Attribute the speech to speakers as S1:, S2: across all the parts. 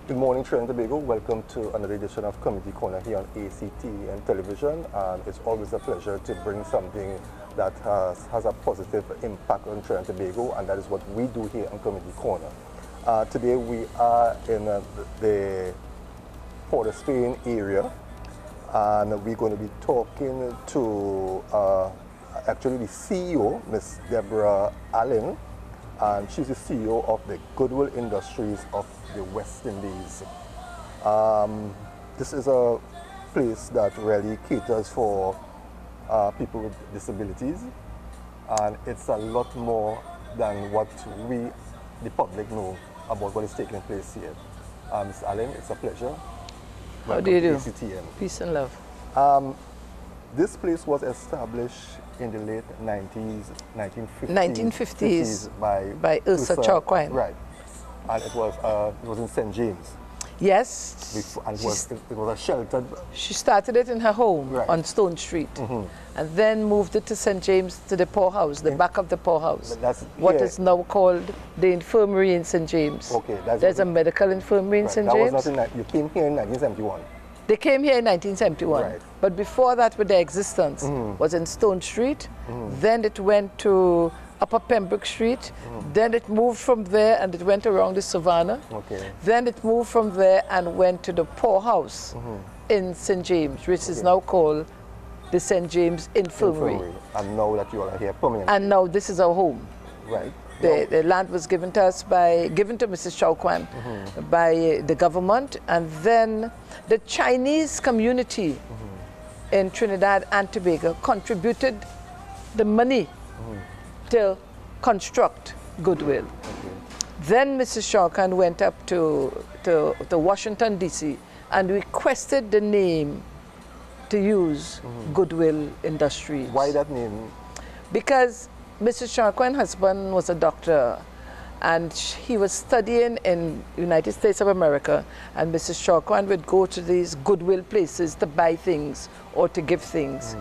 S1: Good morning, Trinidad and Tobago. Welcome to another edition of Community Corner here on ACT and television. And it's always a pleasure to bring something that has a positive impact on Trinidad and Tobago, and that is what we do here on Community Corner. Today we are in the Port of Spain area, and we're going to be talking to actually the CEO, Miss Deborah Allen, and she's the CEO of the Goodwill Industries of the West Indies. This is a place that really caters for people with disabilities, and it's a lot more than what we, the public, know about what is taking place here. Ms. Allen, it's a pleasure.
S2: How do you do?
S1: ACTN.
S2: Peace and love.
S1: This place was established in the late 1950s.
S2: 1950s by Ursa Chowquine.
S1: Right. And it was in St. James.
S2: Yes.
S1: And it was a sheltered.
S2: She started it in her home on Stone Street, and then moved it to St. James, to the poorhouse, the back of the poorhouse.
S1: That's
S2: what is now called the infirmary in St. James.
S1: Okay.
S2: There's a medical infirmary in St. James.
S1: Was not you came here in 1971.
S2: They came here in 1971,
S1: right.
S2: But before that, with their existence, was in Stone Street. Then it went to Upper Pembroke Street. Then it moved from there and it went around the Savannah.
S1: Okay.
S2: Then it moved from there and went to the poorhouse in St. James, which is now called the St. James Infirmary.
S1: And now that you are here permanently.
S2: And now this is our home.
S1: Right.
S2: The land was given to us given to Mrs. Chowquan by the government, and then the Chinese community in Trinidad and Tobago contributed the money to construct Goodwill. Then Mrs. Chowquan went up to Washington, D.C. and requested the name to use Goodwill Industries.
S1: Why that name?
S2: Because Mrs. Chowquan's husband was a doctor, and he was studying in the United States of America, and Mrs. Chowquan would go to these Goodwill places to buy things or to give things.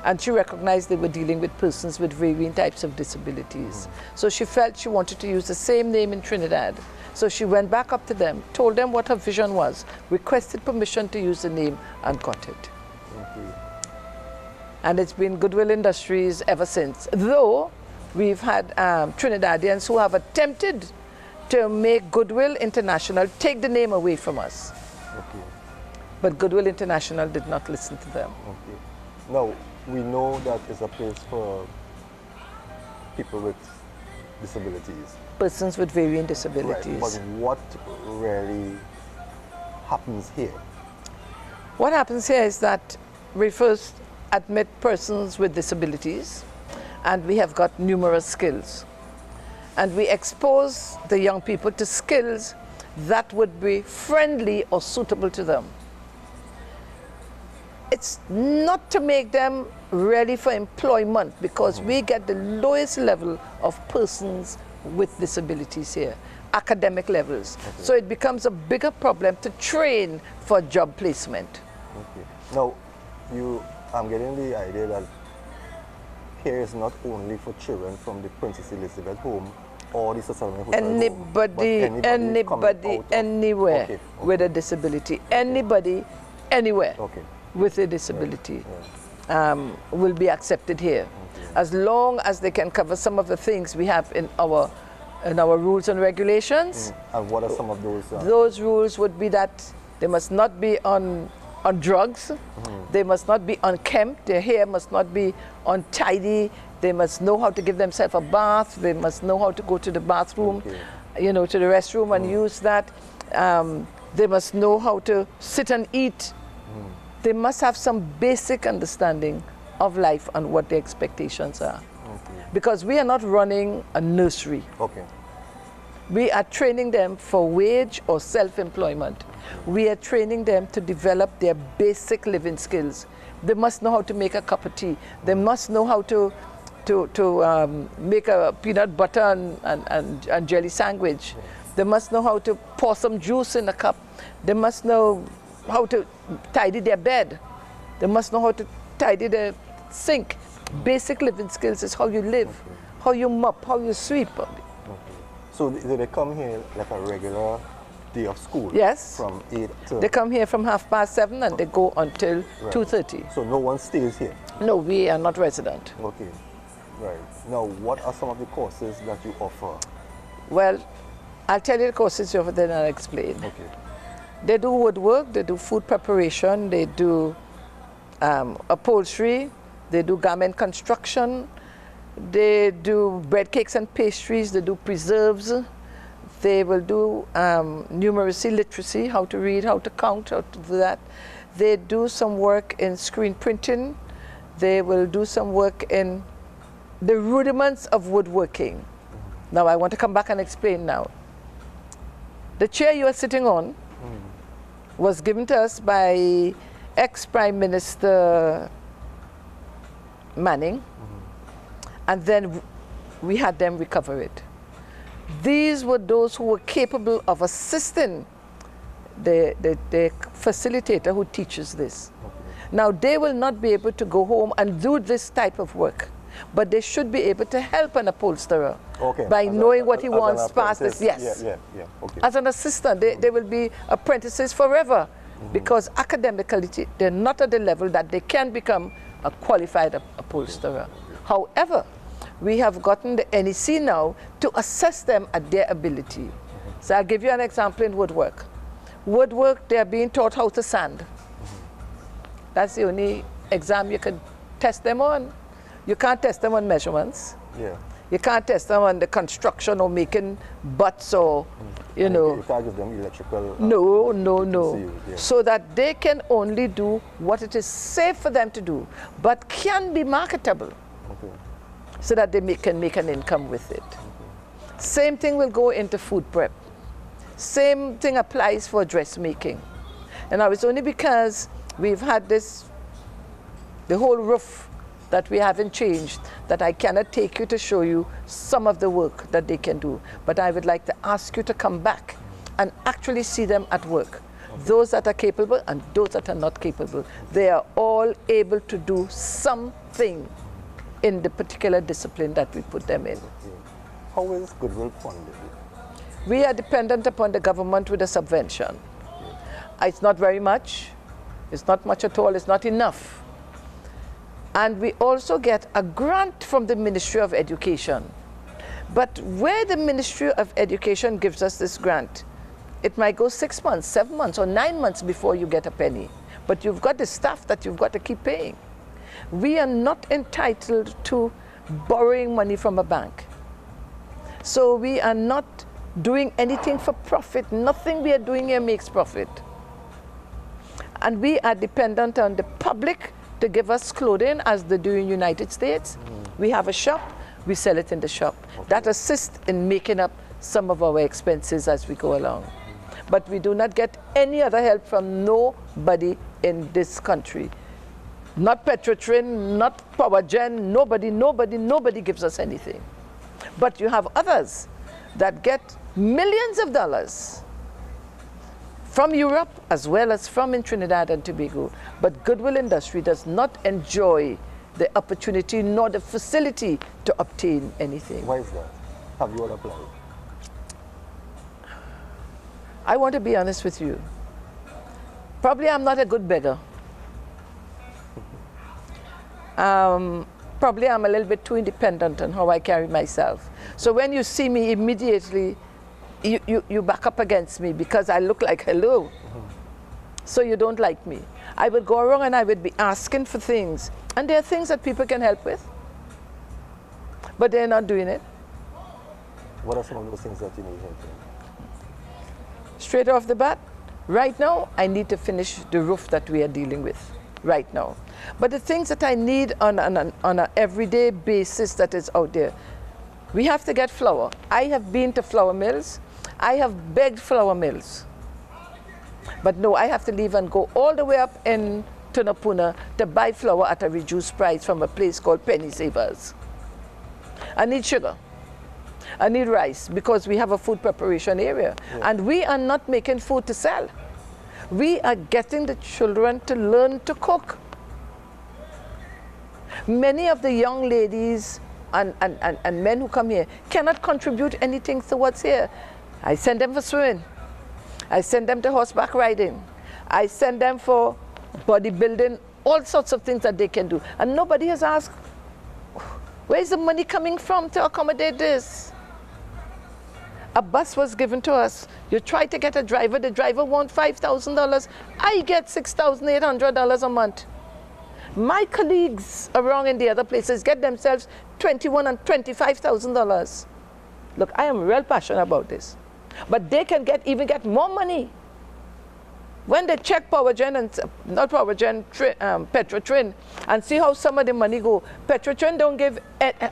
S2: And she recognized they were dealing with persons with varying types of disabilities. So she felt she wanted to use the same name in Trinidad. So she went back up to them, told them what her vision was, requested permission to use the name, and got it. And it's been Goodwill Industries ever since. Though we've had Trinidadians who have attempted to make Goodwill International take the name away from us. But Goodwill International did not listen to them.
S1: Now, we know that it's a place for people with disabilities.
S2: Persons with varying disabilities.
S1: Right. But what really happens here?
S2: What happens here is that we first admit persons with disabilities, and we have got numerous skills. And we expose the young people to skills that would be friendly or suitable to them. It's not to make them ready for employment, because we get the lowest level of persons with disabilities here, academic levels. So it becomes a bigger problem to train for job placement.
S1: Now, I'm getting the idea that here is not only for children from the Princess Elizabeth home or the Cecil Hotel
S2: anybody anywhere with a disability, anybody, anywhere with a disability will be accepted here, as long as they can cover some of the things we have in our rules and regulations.
S1: And what are some of those?
S2: Those rules would be that they must not be on drugs, they must not be unkempt, their hair must not be untidy, they must know how to give themselves a bath, they must know how to go to the bathroom, to the restroom and use that. They must know how to sit and eat. They must have some basic understanding of life and what their expectations are. Because we are not running a nursery. We are training them for wage or self-employment. We are training them to develop their basic living skills. They must know how to make a cup of tea. They must know how to make a peanut butter and jelly sandwich. They must know how to pour some juice in a cup. They must know how to tidy their bed. They must know how to tidy their sink. Basic living skills is how you live, how you mop, how you sweep.
S1: So do they come here like a regular day of school?
S2: Yes.
S1: From 8 to...
S2: They come here from 7:30 and they go until 2:30.
S1: So no one stays here?
S2: No, we are not resident.
S1: Okay. Right. Now, what are some of the courses that you offer?
S2: Well, I'll tell you the courses over there and I'll explain.
S1: Okay.
S2: They do woodwork, they do food preparation, they do upholstery, they do garment construction, they do bread cakes and pastries, they do preserves, they will do numeracy, literacy, how to read, how to count, how to do that. They do some work in screen printing, they will do some work in the rudiments of woodworking. Now I want to come back and explain now. The chair you are sitting on was given to us by ex-Prime Minister Manning, and then we had them recover it. These were those who were capable of assisting the facilitator who teaches this. Now they will not be able to go home and do this type of work, but they should be able to help an upholsterer by knowing what he wants past this. Yes.
S1: Okay.
S2: As an assistant, they will be apprentices forever, because academically they're not at the level that they can become a qualified upholsterer. However, we have gotten the NEC now to assess them at their ability. So I'll give you an example in woodwork. Woodwork, they are being taught how to sand. That's the only exam you can test them on. You can't test them on measurements.
S1: Yeah.
S2: You can't test them on the construction or making butts or, you know.
S1: You can't give them electrical...
S2: No. So that they can only do what it is safe for them to do, but can be marketable.
S1: Okay.
S2: So that they can make an income with it. Same thing will go into food prep. Same thing applies for dressmaking. And now it's only because we've had this, the whole roof that we haven't changed, that I cannot take you to show you some of the work that they can do. But I would like to ask you to come back and actually see them at work. Those that are capable and those that are not capable, they are all able to do something in the particular discipline that we put them in.
S1: How is Goodwill funded?
S2: We are dependent upon the government with a subvention. It's not very much. It's not much at all. It's not enough. And we also get a grant from the Ministry of Education. But where the Ministry of Education gives us this grant, it might go 6 months, 7 months, or 9 months before you get a penny. But you've got the staff that you've got to keep paying. We are not entitled to borrowing money from a bank. So we are not doing anything for profit. Nothing we are doing here makes profit. And we are dependent on the public to give us clothing, as they do in the United States. We have a shop, we sell it in the shop. That assists in making up some of our expenses as we go along. But we do not get any other help from nobody in this country. Not Petrotrin, not PowerGen, nobody gives us anything. But you have others that get millions of dollars from Europe as well as from in Trinidad and Tobago. But Goodwill Industry does not enjoy the opportunity nor the facility to obtain anything.
S1: Why is that? Have you all applied?
S2: I want to be honest with you. Probably I'm not a good beggar. Probably I'm a little bit too independent on how I carry myself. So when you see me immediately, you back up against me because I look like hello. So you don't like me. I would go around and I would be asking for things. And there are things that people can help with. But they're not doing it.
S1: What are some of those things that you need help with?
S2: Straight off the bat, right now, I need to finish the roof that we are dealing with right now. But the things that I need on an everyday basis that is out there, we have to get flour. I have been to flour mills. I have begged flour mills. But no, I have to leave and go all the way up in Tunapuna to buy flour at a reduced price from a place called Penny Savers. I need sugar. I need rice because we have a food preparation area. Yeah. And we are not making food to sell. We are getting the children to learn to cook. Many of the young ladies and men who come here cannot contribute anything to what's here. I send them for swimming. I send them to horseback riding. I send them for bodybuilding, all sorts of things that they can do. And nobody has asked, where's the money coming from to accommodate this? A bus was given to us. You try to get a driver, the driver wants $5,000. I get $6,800 a month. My colleagues around in the other places get themselves $21,000 and $25,000. Look, I am real passionate about this. But they can even get more money. When they check PowerGen and not PowerGen, Petrotrin, and see how some of the money go. Petrotrin don't give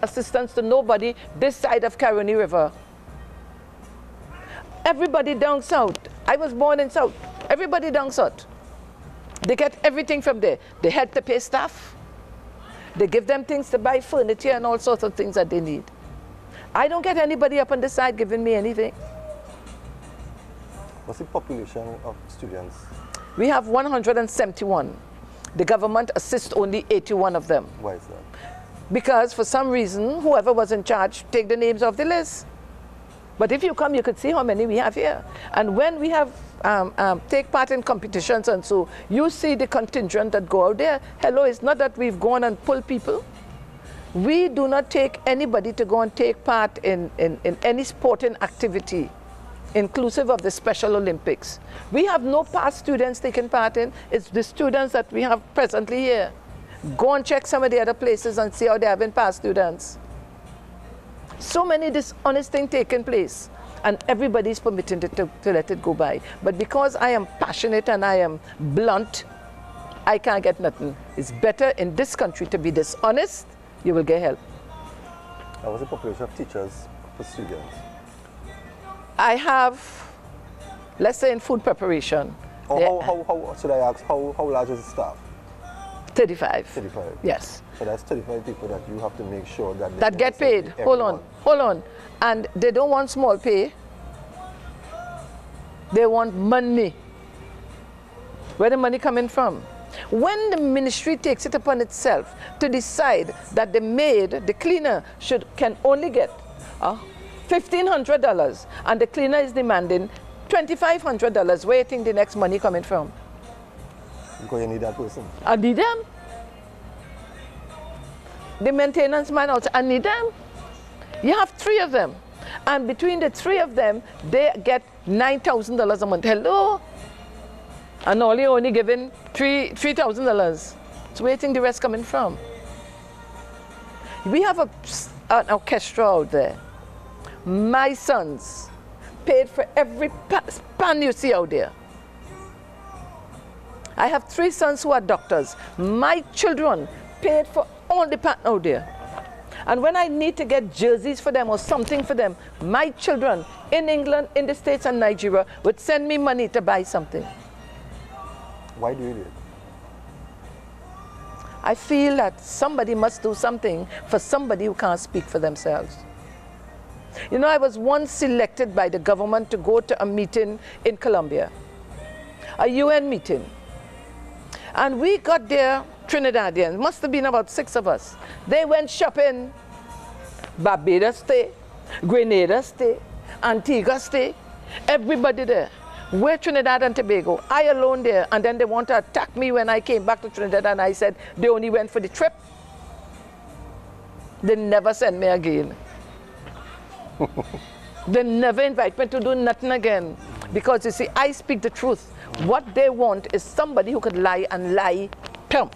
S2: assistance to nobody this side of Caroni River. Everybody down south. I was born in south. Everybody down south. They get everything from there. They help to pay staff. They give them things to buy furniture and all sorts of things that they need. I don't get anybody up on this side giving me anything.
S1: What's the population of students?
S2: We have 171. The government assists only 81 of them.
S1: Why is that?
S2: Because for some reason, whoever was in charge take the names off the list. But if you come, you could see how many we have here. And when we have take part in competitions and so, you see the contingent that go out there. Hello, it's not that we've gone and pulled people. We do not take anybody to go and take part in any sporting activity, inclusive of the Special Olympics. We have no past students taking part in. It's the students that we have presently here. Go and check some of the other places and see how they have been past students. So many dishonest things taking place, and everybody's permitting it to let it go by. But because I am passionate and I am blunt, I can't get nothing. It's better in this country to be dishonest. You will get help.
S1: What's the population of teachers per student?
S2: I have, let's say in food preparation.
S1: How should I ask, how large is the staff?
S2: 35.
S1: 35?
S2: Yes.
S1: So that's 35 people that you have to make sure that
S2: that get paid. Hold on. And they don't want small pay. They want money. Where the money coming from? When the ministry takes it upon itself to decide that the maid, the cleaner, can only get $1,500, and the cleaner is demanding $2,500, where you think the next money coming from?
S1: Because you need that person.
S2: I need them. The maintenance man also, I need them. You have 3 of them. And between the 3 of them, they get $9,000 a month. Hello? And all you're only giving $3,000. So where do you think the rest coming from? We have an orchestra out there. My sons paid for every pan you see out there. I have 3 sons who are doctors. My children paid for all the pan out there. And when I need to get jerseys for them or something for them, my children in England, in the States and Nigeria would send me money to buy something.
S1: Why do you do it?
S2: I feel that somebody must do something for somebody who can't speak for themselves. You know, I was once selected by the government to go to a meeting in Colombia, a UN meeting. And we got there, Trinidadians, must have been about 6 of us. They went shopping, Barbados stay, Grenada stay, Antigua stay, everybody there. We're Trinidad and Tobago, I alone there, and then they want to attack me when I came back to Trinidad, and I said they only went for the trip. They never send me again. They never invite me to do nothing again. Because you see, I speak the truth. What they want is somebody who could lie and lie term.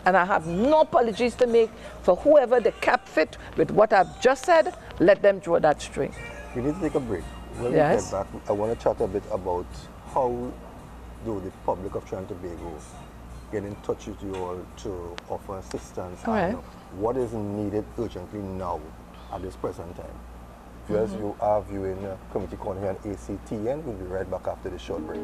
S2: And I have no apologies to make for whoever the cap fit with what I've just said. Let them draw that string.
S1: We need to take a break. When we get back, I want to chat a bit about how do the public of Trinidad and Tobago get in touch with you all to offer assistance.
S2: All right.
S1: What is needed urgently now at this present time? Viewers, you are viewing Community Corner here on ACTN. We'll be right back after this short break.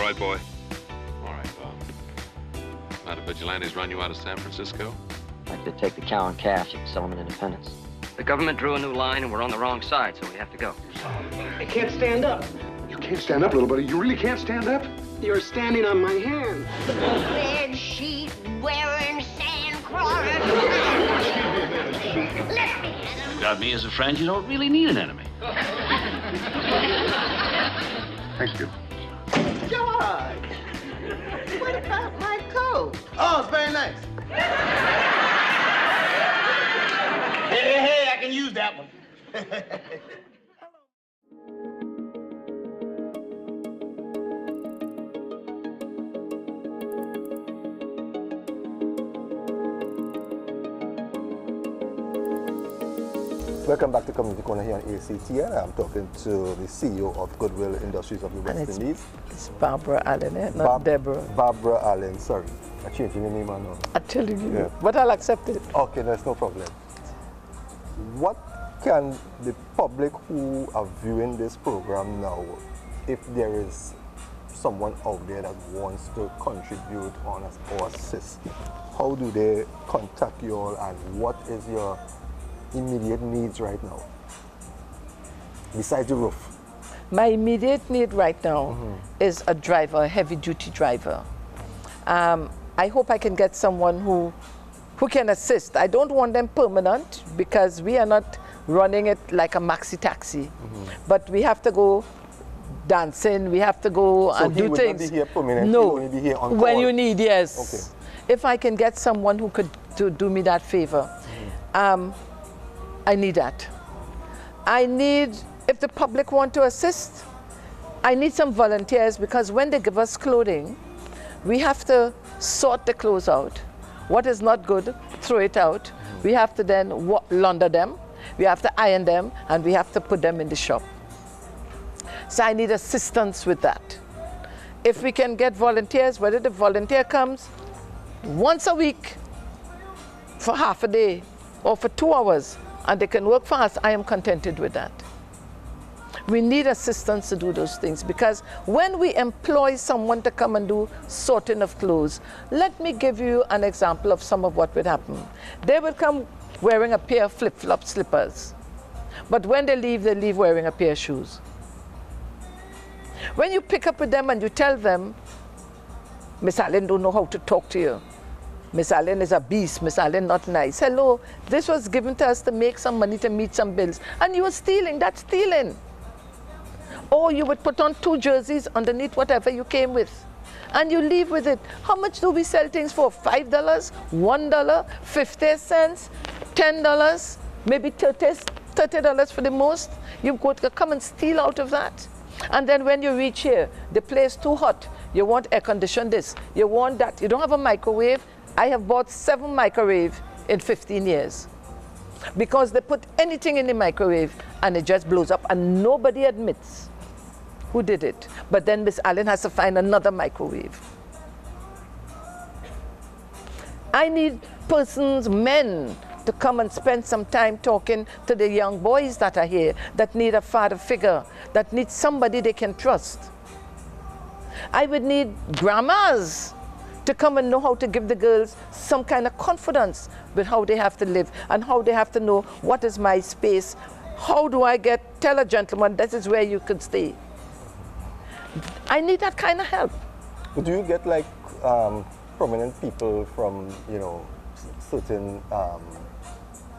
S3: right, boy. All right, a lot of vigilantes run you out of San Francisco?
S4: Like to take the cow and calf, you can sell them in Independence. The government drew a new line and we're on the wrong side, so we have to go.
S5: I can't stand up.
S6: You can't stand up, little buddy. You really can't stand up?
S5: You're standing on my hand.
S7: Red sheet wearing sand crawler. Let me at him.
S8: Got me as a friend, you don't really need an enemy.
S6: Thank you.
S7: George, what about my coat?
S5: Oh, it's very nice. Hey, I can use that one.
S1: Welcome back to Community Corner here on ACTN. I'm talking to the CEO of Goodwill Industries of the West Indies.
S2: It's Barbara Allen, not Deborah.
S1: Barbara Allen, sorry. I'm changing the name, I know.
S2: I'm telling you,
S1: Yeah.
S2: but I'll accept it.
S1: Okay, there's no problem. What can the public who are viewing this program now, if there is someone out there that wants to contribute on us or assist, how do they contact you all, and what is your immediate needs right now besides the roof?
S2: My immediate need right now is a driver, a heavy duty driver. I hope I can get someone who can assist. I don't want them permanent because we are not running it like a maxi taxi, but we have to go dancing, we have to go and do things.
S1: Not be here permanently,
S2: no,
S1: he'll only be here on
S2: when
S1: call.
S2: you need, yes.
S1: Okay.
S2: If I can get someone who could do me that favor, I need that. I need, if the public want to assist, I need some volunteers, because when they give us clothing, we have to sort the clothes out. What is not good, throw it out. We have to then launder them, we have to iron them, and we have to put them in the shop. So I need assistance with that. If we can get volunteers, whether the volunteer comes once a week for half a day or for 2 hours, and they can work for us, I am contented with that. We need assistance to do those things, because when we employ someone to come and do sorting of clothes, let me give you an example of some of what would happen. They will come wearing a pair of flip-flop slippers, but when they leave wearing a pair of shoes. When you pick up with them and you tell them, Miss Allen don't know how to talk to you, Miss Allen is a beast, Miss Allen not nice. Hello, this was given to us to make some money to meet some bills, and you were stealing, that's stealing. Or you would put on 2 jerseys underneath whatever you came with, and you leave with it. How much do we sell things for? $5, $1, 50 cents, $10, maybe $30 for the most. You've got to come and steal out of that. And then when you reach here, the place too hot, you want air condition this, you want that, you don't have a microwave. I have bought 7 microwaves in 15 years, because they put anything in the microwave and it just blows up, and nobody admits who did it. But then Miss Allen has to find another microwave. I need persons, men, to come and spend some time talking to the young boys that are here, that need a father figure, that need somebody they can trust. I would need grandmas to come and know how to give the girls some kind of confidence with how they have to live, and how they have to know what is my space, how do I tell a gentleman this is where you could stay. I need that kind of help.
S1: But do you get like prominent people from, you know, certain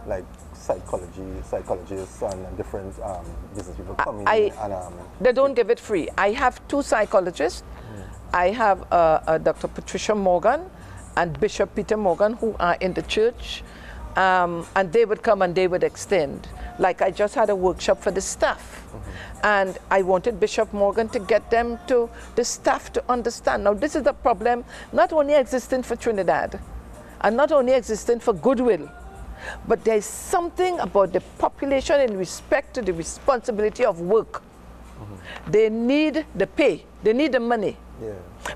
S1: like psychologists and different business people coming in?
S2: They don't give it free. I have 2 psychologists. I have Dr. Patricia Morgan and Bishop Peter Morgan, who are in the church, and they would come and they would extend. Like I just had a workshop for the staff, and I wanted Bishop Morgan to get them to the staff to understand. Now this is the problem, not only existing for Trinidad, and not only existing for Goodwill, but there's something about the population in respect to the responsibility of work. They need the pay, they need the money.
S1: Yeah.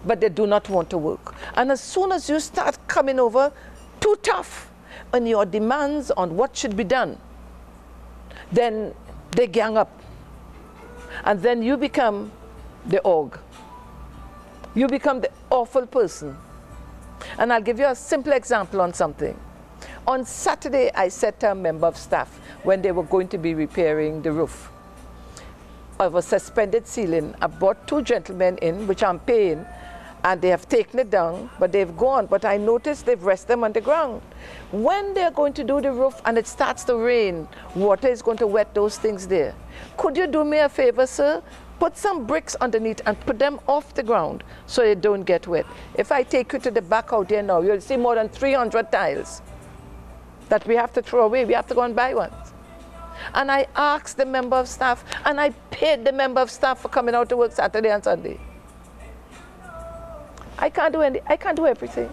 S2: But they do not want to work. And as soon as you start coming over too tough on your demands on what should be done, then they gang up. And then you become the org. you become the awful person. And I'll give you a simple example on something. On Saturday, I said to a member of staff when they were going to be repairing the roof of a suspended ceiling, I brought 2 gentlemen in, which I'm paying, and they have taken it down, but they've gone. But I noticed they've rested them on the ground. When they're going to do the roof and it starts to rain, water is going to wet those things there. Could you do me a favor, sir? Put some bricks underneath and put them off the ground so they don't get wet. If I take you to the back out there now, you'll see more than 300 tiles that we have to throw away. We have to go and buy ones. And I asked the member of staff, and I paid the member of staff for coming out to work Saturday and Sunday. I can't do everything.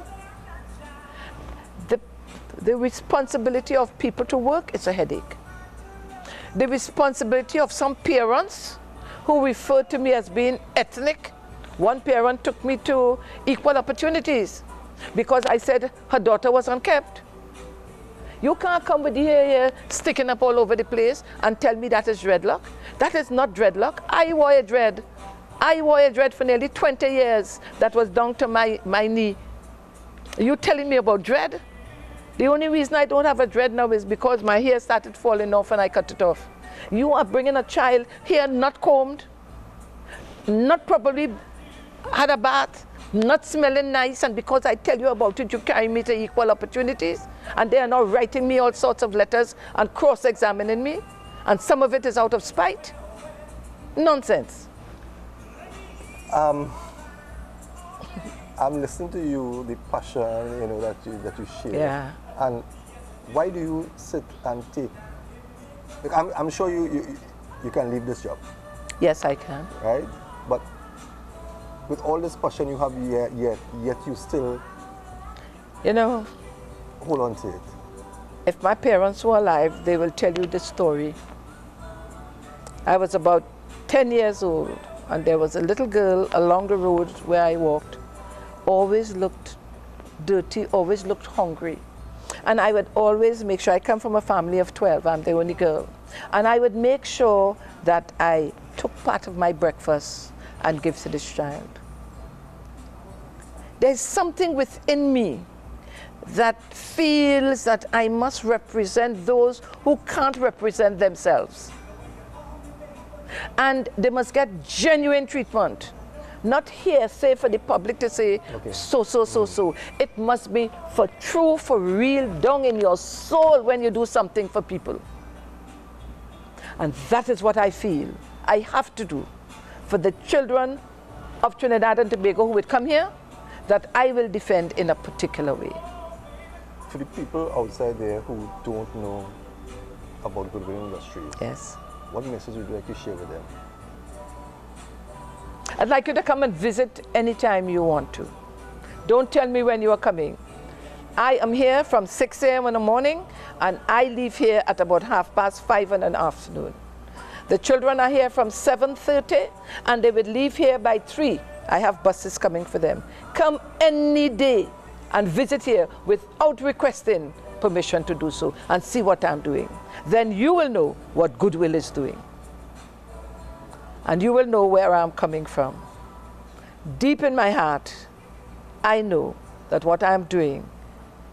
S2: The responsibility of people to work is a headache. The responsibility of some parents who referred to me as being ethnic. One parent took me to equal opportunities because I said her daughter was unkept. You can't come with your hair sticking up all over the place and tell me that is dreadlock. That is not dreadlock. I wore a dread. I wore a dread for nearly 20 years that was down to my knee. You telling me about dread? The only reason I don't have a dread now is because my hair started falling off and I cut it off. You are bringing a child here not combed, not probably had a bath, not smelling nice, and because I tell you about it, you carry me to equal opportunities, and they are now writing me all sorts of letters and cross-examining me, and some of it is out of spite. Nonsense.
S1: I'm listening to you, the passion, that you share.
S2: Yeah.
S1: And why do you sit and take? Like, I'm sure you can leave this job.
S2: Yes, I can.
S1: Right? But with all this passion you have, yet you still, hold on to it.
S2: If my parents were alive, they will tell you the story. I was about 10 years old, and there was a little girl along the road where I walked, always looked dirty, always looked hungry. And I would always make sure, I come from a family of 12, I'm the only girl, and I would make sure that I took part of my breakfast and give to this child. There's something within me that feels that I must represent those who can't represent themselves. And they must get genuine treatment. Not hearsay for the public to say, okay, so. It must be for true, for real, down in your soul when you do something for people. And that is what I feel I have to do for the children of Trinidad and Tobago who would come here, that I will defend in a particular way.
S1: For the people outside there who don't know about Goodwill Industries,
S2: yes,
S1: what message would you like to share with them?
S2: I'd like you to come and visit anytime you want to. Don't tell me when you are coming. I am here from 6 a.m. in the morning, and I leave here at about 5:30 in the afternoon. The children are here from 7:30, and they would leave here by 3. I have buses coming for them. Come any day and visit here without requesting permission to do so, and see what I'm doing. Then you will know what Goodwill is doing. And you will know where I'm coming from. Deep in my heart, I know that what I'm doing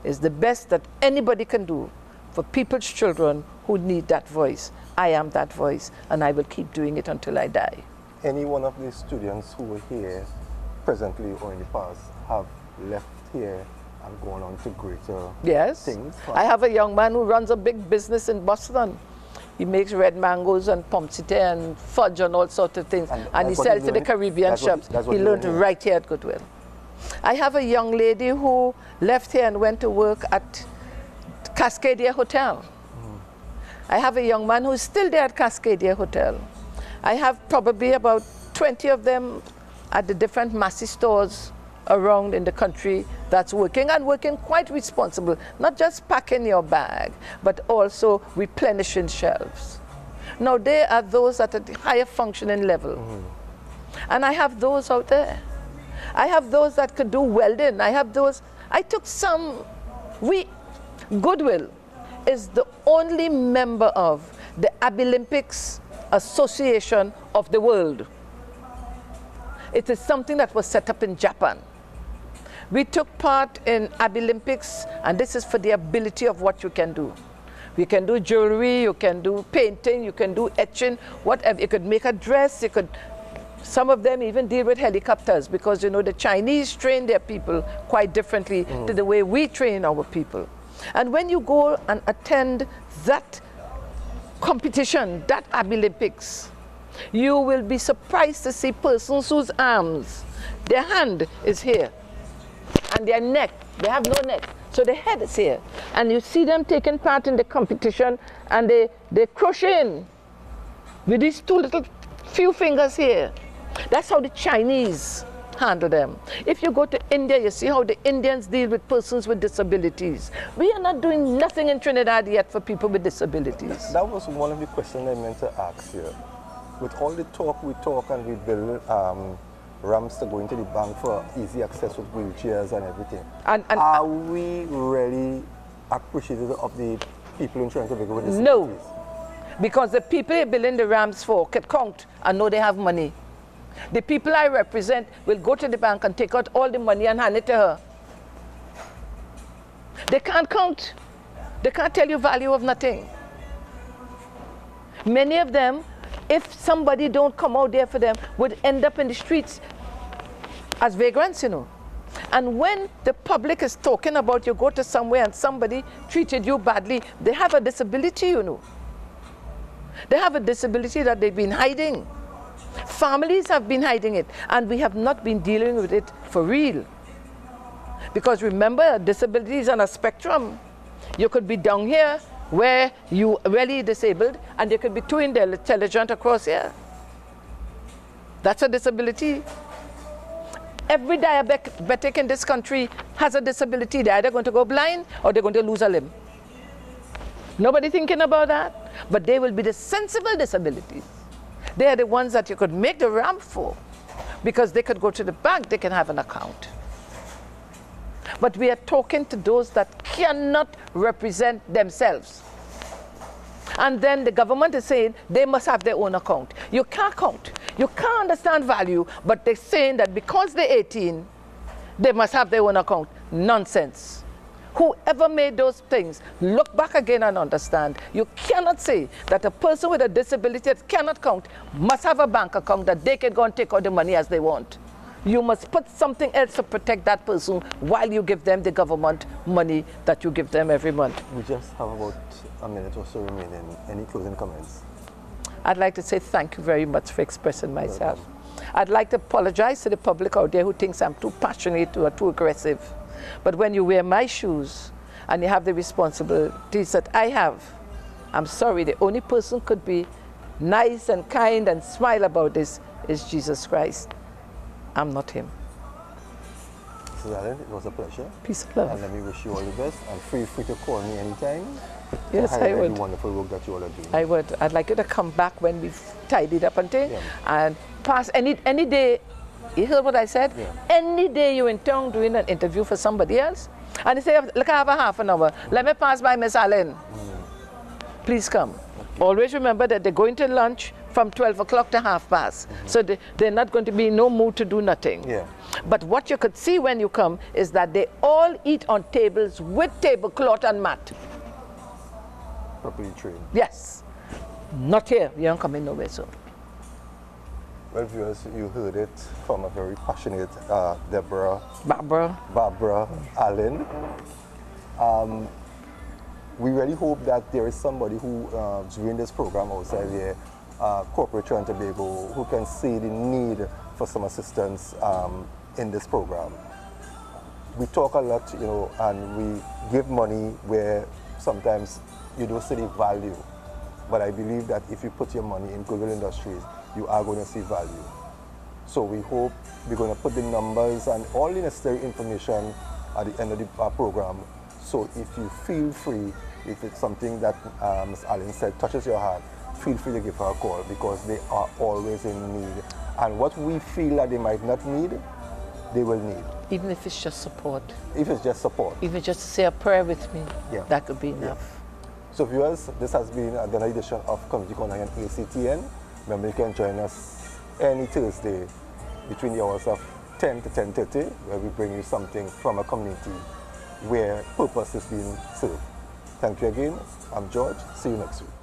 S2: is the best that anybody can do for people's children who need that voice. I am that voice, and I will keep doing it until I die.
S1: Any one of the students who were here presently or in the past have left here and gone on to greater things?
S2: I have a young man who runs a big business in Boston. He makes red mangoes and pomsite and fudge and all sorts of things. And he sells to the Caribbean shops. He learned right here at Goodwill. I have a young lady who left here and went to work at Cascadia Hotel. I have a young man who's still there at Cascadia Hotel. I have probably about 20 of them at the different Massey stores around in the country that's working, and working quite responsible, not just packing your bag, but also replenishing shelves. Now they are those at a higher functioning level. And I have those out there. I have those that could do welding. I have those, I took some, Goodwill is the only member of the Olympics Association of the world. It is something that was set up in Japan. We took part in Olympics, and this is for the ability of what you can do. You can do jewelry, you can do painting, you can do etching, whatever. You could make a dress, you could, some of them even deal with helicopters, because you know the Chinese train their people quite differently to the way we train our people. And when you go and attend that competition, that Olympics, you will be surprised to see persons whose arms, their hand is here, and their neck, they have no neck, so the head is here. And you see them taking part in the competition, and they crochet in with these two little few fingers here. That's how the Chinese handle them. If you go to India, you see how the Indians deal with persons with disabilities. We are not doing nothing in Trinidad yet for people with disabilities.
S1: That was one of the questions I meant to ask you. With all the talk we talk and we build ramps to go into the bank for easy access with wheelchairs and everything, and are we really appreciative of the people in Trinidad with disabilities?
S2: No, because the people you're building the ramps for can count and know they have money. The people I represent will go to the bank and take out all the money and hand it to her. They can't count. They can't tell you value of nothing. Many of them, if somebody don't come out there for them, would end up in the streets as vagrants, you know. And when the public is talking about you go to somewhere and somebody treated you badly, they have a disability, you know. They have a disability that they've been hiding. Families have been hiding it, and we have not been dealing with it for real. Because remember, disability is on a spectrum. You could be down here where you are really disabled, and you could be too intelligent across here. That's a disability. Every diabetic in this country has a disability. They're either going to go blind or they're going to lose a limb. Nobody thinking about that, but they will be the sensible disabilities. They are the ones that you could make the ramp for, because they could go to the bank, they can have an account. But we are talking to those that cannot represent themselves. And then the government is saying they must have their own account. You can't count. You can't understand value, but they're saying that because they're 18, they must have their own account. Nonsense. Whoever made those things, look back again and understand. You cannot say that a person with a disability that cannot count must have a bank account that they can go and take out the money as they want. You must put something else to protect that person while you give them the government money that you give them every month.
S1: We just have about a minute or so remaining. Any closing comments?
S2: I'd like to say thank you very much for expressing myself. I'd like to apologize to the public out there who thinks I'm too passionate or too aggressive. But when you wear my shoes and you have the responsibilities that I have, I'm sorry, the only person could be nice and kind and smile about this is Jesus Christ. I'm not him.
S1: Mrs. Allen, it was a pleasure.
S2: Peace of love.
S1: And let me wish you all the best, and feel free to call me anytime.
S2: Yes, I would.
S1: The wonderful work that you all are doing.
S2: I would. I'd like you to come back when we've tidied up and pass any day. You heard what I said?
S1: Yeah.
S2: Any day you're in town doing an interview for somebody else, and they say, look, I have a half an hour. Let me pass by Miss Allen. Please come. Okay. Always remember that they're going to lunch from 12 o'clock to 1:30. So they're not going to be in no mood to do nothing.
S1: Yeah.
S2: But what you could see when you come is that they all eat on tables with tablecloth and mat.
S1: Properly trained.
S2: Yes. Not here. You don't come in nowhere soon.
S1: Well, viewers, you heard it from a very passionate Barbara Allen. We really hope that there is somebody who, during this program outside here, corporate Trinidad and Tobago, who can see the need for some assistance in this program. We talk a lot, you know, and we give money where sometimes you don't see the value. But I believe that if you put your money in Goodwill Industries, you are going to see value. So we hope we're going to put the numbers and all the necessary information at the end of the program. So if you feel free, if it's something that Ms. Allen said touches your heart, feel free to give her a call, because they are always in need. And what we feel that they might not need, they will need.
S2: Even if it's just support.
S1: If it's just support.
S2: Even just to say a prayer with me, that could be enough.
S1: Yeah. So viewers, this has been another edition of Community Corner on ACTN. Remember, you can join us any Thursday between the hours of 10 to 10:30, where we bring you something from a community where purpose is being served. Thank you again. I'm George. See you next week.